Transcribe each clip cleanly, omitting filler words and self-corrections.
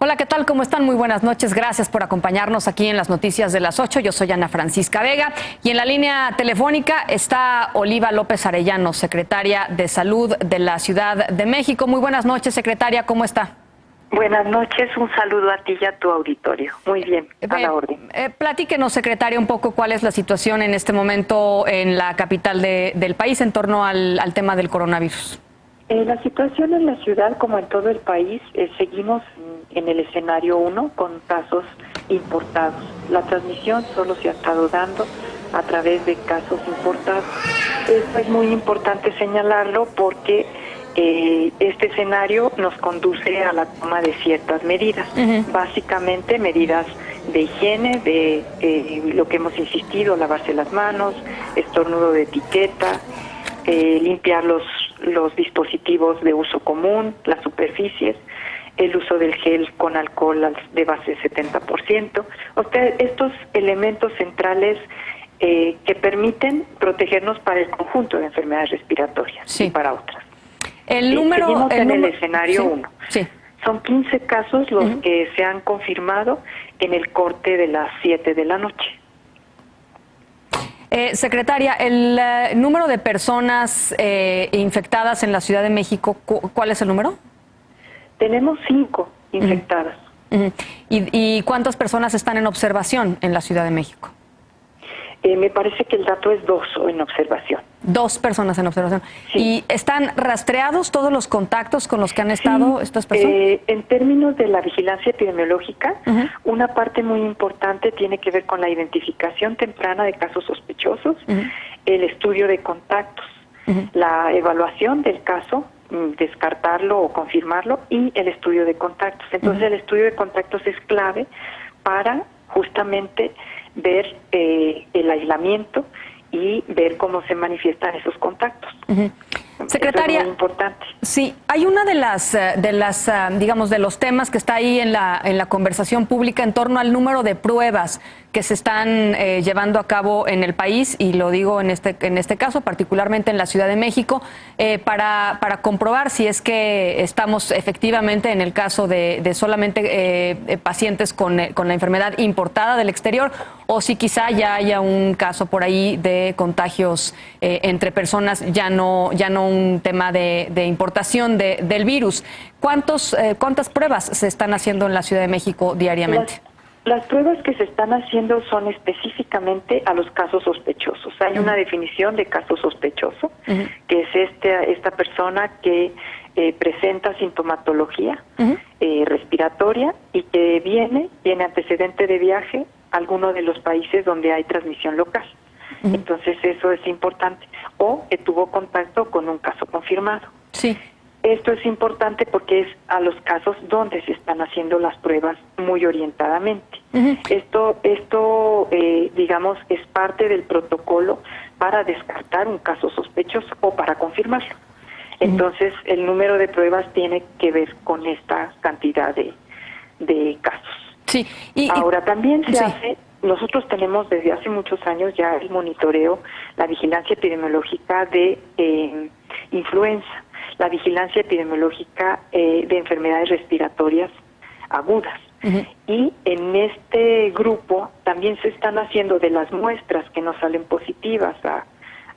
Hola, ¿qué tal? ¿Cómo están? Muy buenas noches. Gracias por acompañarnos aquí en las noticias de las 8. Yo soy Ana Francisca Vega y en la línea telefónica está Oliva López Arellano, secretaria de Salud de la Ciudad de México. Muy buenas noches, secretaria. ¿Cómo está? Buenas noches, un saludo a ti y a tu auditorio. Muy bien, a la orden. Platíquenos, secretaria, un poco cuál es la situación en este momento en la capital del país en torno al tema del coronavirus. La situación en la ciudad, como en todo el país, seguimos en el escenario 1 con casos importados. La transmisión solo se ha estado dando a través de casos importados. Esto es muy importante señalarlo porque este escenario nos conduce a la toma de ciertas medidas, básicamente medidas de higiene, de lo que hemos insistido, lavarse las manos, estornudo de etiqueta, limpiar los dispositivos de uso común, las superficies, el uso del gel con alcohol de base 70%. Estos elementos centrales que permiten protegernos para el conjunto de enfermedades respiratorias y para otras. Seguimos en el escenario 1. Sí. Son 15 casos los que se han confirmado en el corte de las 7 de la noche. Secretaria, el número de personas infectadas en la Ciudad de México, ¿cuál es el número? Tenemos 5 infectadas. ¿Y cuántas personas están en observación en la Ciudad de México? Me parece que el dato es 2 en observación. 2 personas en observación. Sí. ¿Y están rastreados todos los contactos con los que han estado estas personas? En términos de la vigilancia epidemiológica, una parte muy importante tiene que ver con la identificación temprana de casos sospechosos, el estudio de contactos, la evaluación del caso, descartarlo o confirmarlo, y el estudio de contactos. Entonces, el estudio de contactos es clave para justamente ver el aislamiento y ver cómo se manifiestan esos contactos. Secretaria, eso es muy importante. Sí, hay una de las digamos, de los temas que está ahí en la conversación pública en torno al número de pruebas que se están llevando a cabo en el país, y lo digo en este caso, particularmente en la Ciudad de México, para comprobar si es que estamos efectivamente en el caso de solamente pacientes con la enfermedad importada del exterior, o si quizá ya haya un caso por ahí de contagios entre personas, ya no un tema de importación del virus. ¿Cuántas pruebas se están haciendo en la Ciudad de México diariamente? Las pruebas que se están haciendo son específicamente a los casos sospechosos. Hay una definición de caso sospechoso, que es esta persona que presenta sintomatología respiratoria y que tiene antecedente de viaje a alguno de los países donde hay transmisión local. Entonces eso es importante. O que tuvo contacto con un caso confirmado. Sí. Esto es importante porque es a los casos donde se están haciendo las pruebas muy orientadamente. Esto digamos, es parte del protocolo para descartar un caso sospechoso o para confirmarlo. Entonces, el número de pruebas tiene que ver con esta cantidad de casos. Sí. Ahora, también se hace... Nosotros tenemos desde hace muchos años ya el monitoreo, la vigilancia epidemiológica de influenza, la vigilancia epidemiológica de enfermedades respiratorias agudas. Y en este grupo también se están haciendo de las muestras que nos salen positivas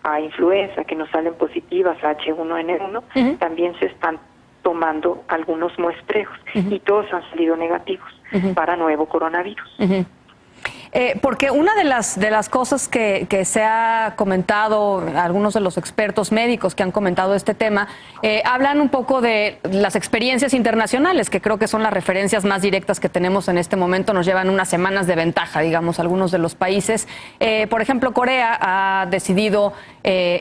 a influenza, que nos salen positivas a H1N1, también se están tomando algunos muestreos y todos han salido negativos para nuevo coronavirus. Porque una de las cosas que se ha comentado, algunos de los expertos médicos que han comentado este tema, hablan un poco de las experiencias internacionales, que creo que son las referencias más directas que tenemos en este momento. Nos llevan unas semanas de ventaja, digamos, algunos de los países. Por ejemplo, Corea ha decidido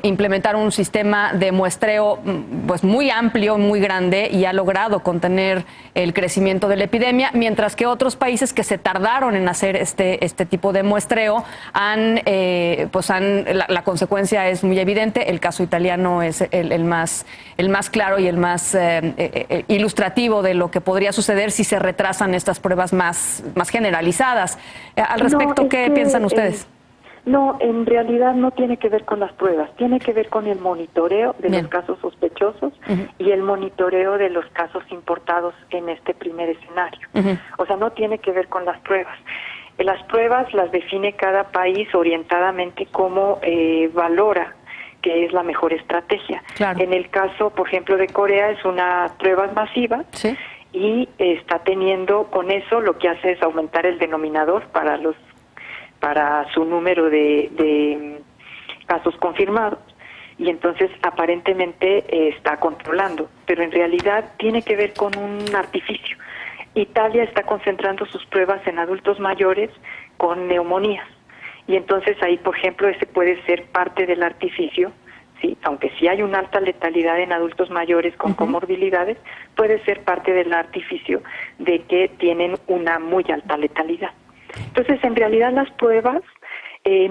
implementar un sistema de muestreo pues muy amplio, muy grande, y ha logrado contener el crecimiento de la epidemia, mientras que otros países que se tardaron en hacer este tipo de muestreo la consecuencia es muy evidente. El caso italiano es el más claro y el más ilustrativo de lo que podría suceder si se retrasan estas pruebas más generalizadas. Al respecto, ¿qué piensan ustedes? No, en realidad no tiene que ver con las pruebas, tiene que ver con el monitoreo de los casos sospechosos y el monitoreo de los casos importados en este primer escenario. O sea, no tiene que ver con las pruebas. Las pruebas las define cada país orientadamente cómo valora que es la mejor estrategia. Claro. En el caso, por ejemplo, de Corea, es una prueba masiva. Sí. Y está teniendo, con eso lo que hace es aumentar el denominador para su número de casos confirmados, y entonces aparentemente está controlando, pero en realidad tiene que ver con un artificio. Italia está concentrando sus pruebas en adultos mayores con neumonías, y entonces ahí, por ejemplo, ese puede ser parte del artificio. Sí, aunque sí hay una alta letalidad en adultos mayores con comorbilidades, puede ser parte del artificio de que tienen una muy alta letalidad. Entonces, en realidad las pruebas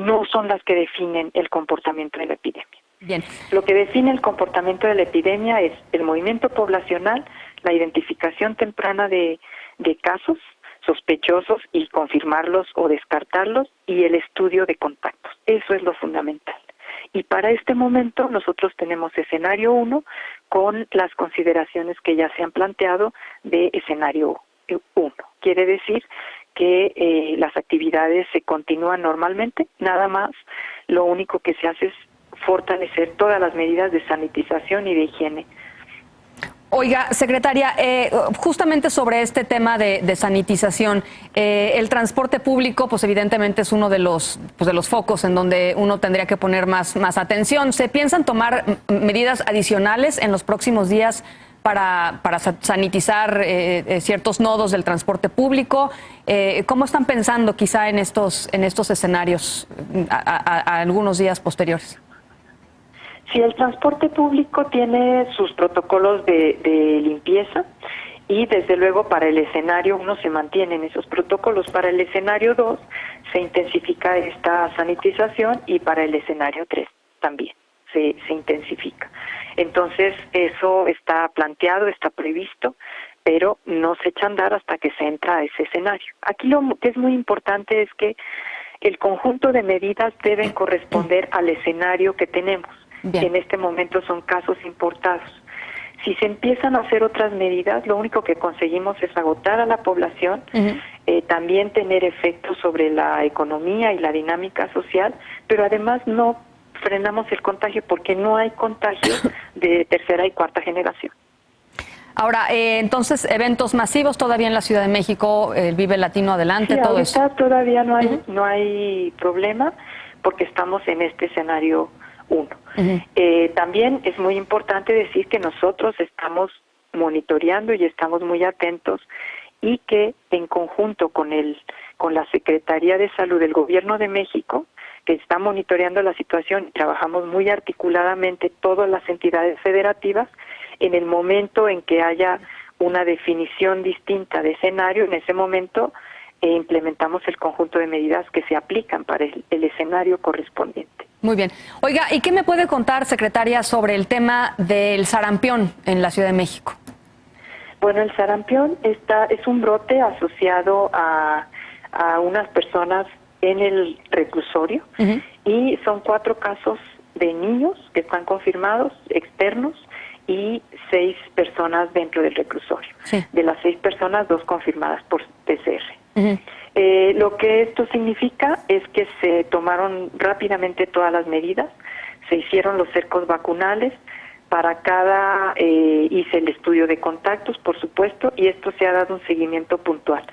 no son las que definen el comportamiento de la epidemia. Bien. Lo que define el comportamiento de la epidemia es el movimiento poblacional, la identificación temprana de casos sospechosos y confirmarlos o descartarlos, y el estudio de contactos. Eso es lo fundamental. Y para este momento nosotros tenemos escenario 1 con las consideraciones que ya se han planteado de escenario 1. Quiere decir que las actividades se continúan normalmente, nada más lo único que se hace es fortalecer todas las medidas de sanitización y de higiene. Oiga, secretaria, justamente sobre este tema de sanitización, el transporte público, pues evidentemente es uno de los focos en donde uno tendría que poner más atención. ¿Se piensan tomar medidas adicionales en los próximos días para sanitizar ciertos nodos del transporte público? ¿Cómo están pensando quizá en estos escenarios a algunos días posteriores? Sí, el transporte público tiene sus protocolos de limpieza, y desde luego para el escenario 1 se mantienen esos protocolos. Para el escenario 2 se intensifica esta sanitización, y para el escenario 3 también se intensifica. Entonces eso está planteado, está previsto, pero no se echa a andar hasta que se entra a ese escenario. Aquí lo que es muy importante es que el conjunto de medidas deben corresponder al escenario que tenemos. Bien. Que en este momento son casos importados. Si se empiezan a hacer otras medidas, lo único que conseguimos es agotar a la población, también tener efectos sobre la economía y la dinámica social, pero además no frenamos el contagio, porque no hay contagio de tercera y cuarta generación. Ahora, entonces, eventos masivos todavía en la Ciudad de México, el Vive Latino adelante, Sí, todo eso. Todavía no hay problema, porque estamos en este escenario 1. También es muy importante decir que nosotros estamos monitoreando y estamos muy atentos, y que en conjunto con la Secretaría de Salud del Gobierno de México, que está monitoreando la situación, trabajamos muy articuladamente todas las entidades federativas. En el momento en que haya una definición distinta de escenario, en ese momento implementamos el conjunto de medidas que se aplican para el escenario correspondiente. Muy bien. Oiga, ¿y qué me puede contar, secretaria, sobre el tema del sarampión en la Ciudad de México? Bueno, el sarampión es un brote asociado a unas personas en el reclusorio, y son 4 casos de niños que están confirmados, externos, y 6 personas dentro del reclusorio. Sí. De las 6 personas, 2 confirmadas por PCR. Lo que esto significa es que se tomaron rápidamente todas las medidas, se hicieron los cercos vacunales, para cada hice el estudio de contactos, por supuesto, y esto se ha dado un seguimiento puntual.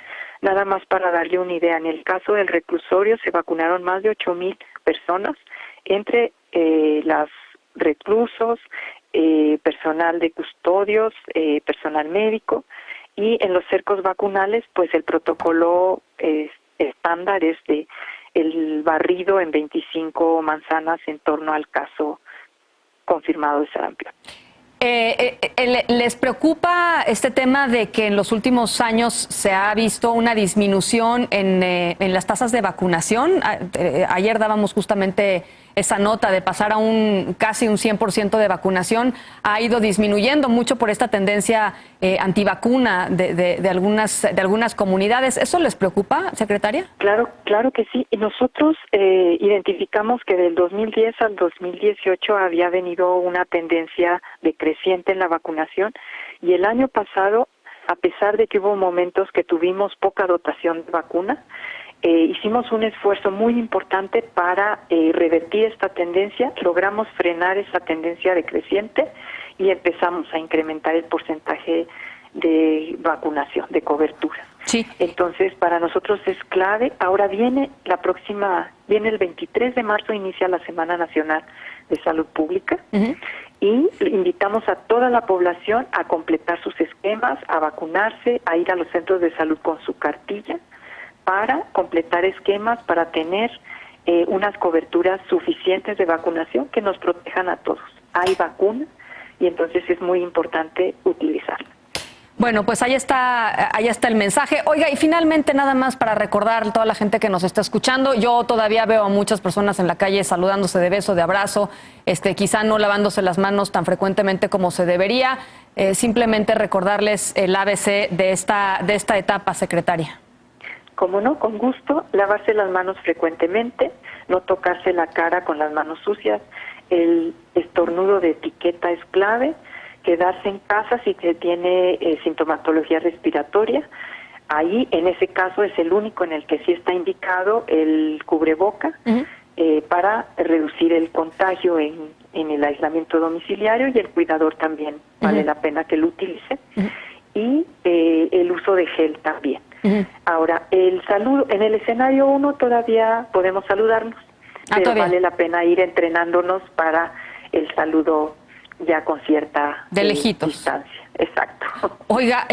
Nada más para darle una idea, en el caso del reclusorio se vacunaron más de 8,000 personas, entre las reclusos, personal de custodios, personal médico, y en los cercos vacunales, pues el protocolo estándar es de el barrido en 25 manzanas en torno al caso confirmado de sarampión. ¿Les preocupa este tema de que en los últimos años se ha visto una disminución en las tasas de vacunación? Ayer dábamos justamente esa nota de pasar a casi un 100% de vacunación, ha ido disminuyendo mucho por esta tendencia antivacuna de algunas comunidades. ¿Eso les preocupa, secretaria? Claro que sí. Y nosotros identificamos que del 2010 al 2018 había venido una tendencia decreciente en la vacunación, y el año pasado, a pesar de que hubo momentos que tuvimos poca dotación de vacuna, hicimos un esfuerzo muy importante para revertir esta tendencia. Logramos frenar esa tendencia decreciente y empezamos a incrementar el porcentaje de vacunación, de cobertura. Sí. Entonces, para nosotros es clave. Ahora viene el 23 de marzo, inicia la Semana Nacional de Salud Pública, y invitamos a toda la población a completar sus esquemas, a vacunarse, a ir a los centros de salud con su cartilla para completar esquemas, para tener unas coberturas suficientes de vacunación que nos protejan a todos. Hay vacuna y entonces es muy importante utilizarla. Bueno, pues ahí está el mensaje. Oiga, y finalmente nada más para recordar a toda la gente que nos está escuchando, yo todavía veo a muchas personas en la calle saludándose de beso, de abrazo, quizá no lavándose las manos tan frecuentemente como se debería. Simplemente recordarles el ABC de esta etapa, secretaria. Como no, con gusto, lavarse las manos frecuentemente, no tocarse la cara con las manos sucias, el estornudo de etiqueta es clave, quedarse en casa si se tiene sintomatología respiratoria. Ahí, en ese caso, es el único en el que sí está indicado el cubreboca para reducir el contagio en el aislamiento domiciliario, y el cuidador también vale la pena que lo utilice. Y el uso de gel también. Ahora, el saludo, en el escenario 1 todavía podemos saludarnos, pero todavía vale la pena ir entrenándonos para el saludo ya con cierta de lejitos. Distancia. Exacto. Oiga,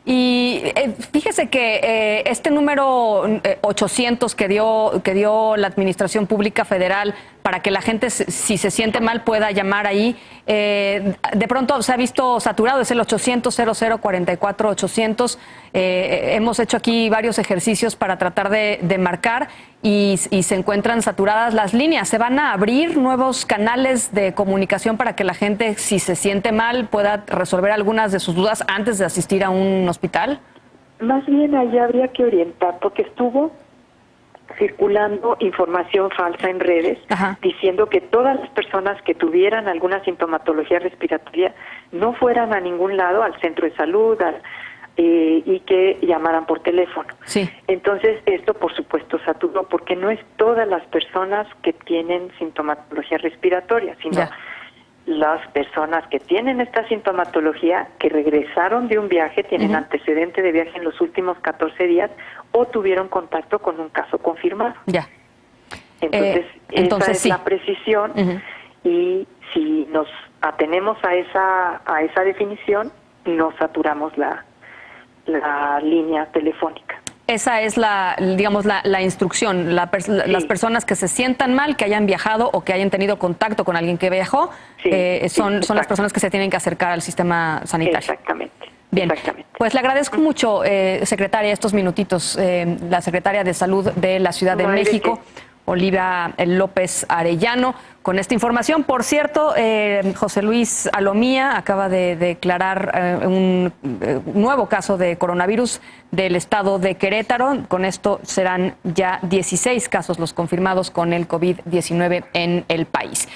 y fíjese que este número 800 que dio la Administración Pública Federal para que la gente, si se siente mal, pueda llamar ahí, de pronto se ha visto saturado, es el 800-0044-800. Hemos hecho aquí varios ejercicios para tratar de marcar y se encuentran saturadas las líneas. ¿Se van a abrir nuevos canales de comunicación para que la gente, si se siente mal, pueda resolver algunas de sus dudas antes de asistir a un hospital? Más bien allá habría que orientar, porque estuvo circulando información falsa en redes diciendo que todas las personas que tuvieran alguna sintomatología respiratoria no fueran a ningún lado, al centro de salud, y que llamaran por teléfono. Sí. Entonces, esto por supuesto saturó, porque no es todas las personas que tienen sintomatología respiratoria, sino las personas que tienen esta sintomatología, que regresaron de un viaje, tienen antecedente de viaje en los últimos 14 días o tuvieron contacto con un caso confirmado. Ya. Entonces esa es la precisión, y si nos atenemos a esa definición, no saturamos la línea telefónica. Esa es la instrucción. Las personas que se sientan mal, que hayan viajado o que hayan tenido contacto con alguien que viajó, son las personas que se tienen que acercar al sistema sanitario. Exactamente. Bien, pues le agradezco mucho, secretaria, estos minutitos, la secretaria de Salud de la Ciudad de México, Olivia López Arellano, con esta información. Por cierto, José Luis Alomía acaba de declarar un nuevo caso de coronavirus del estado de Querétaro. Con esto serán ya 16 casos los confirmados con el COVID-19 en el país.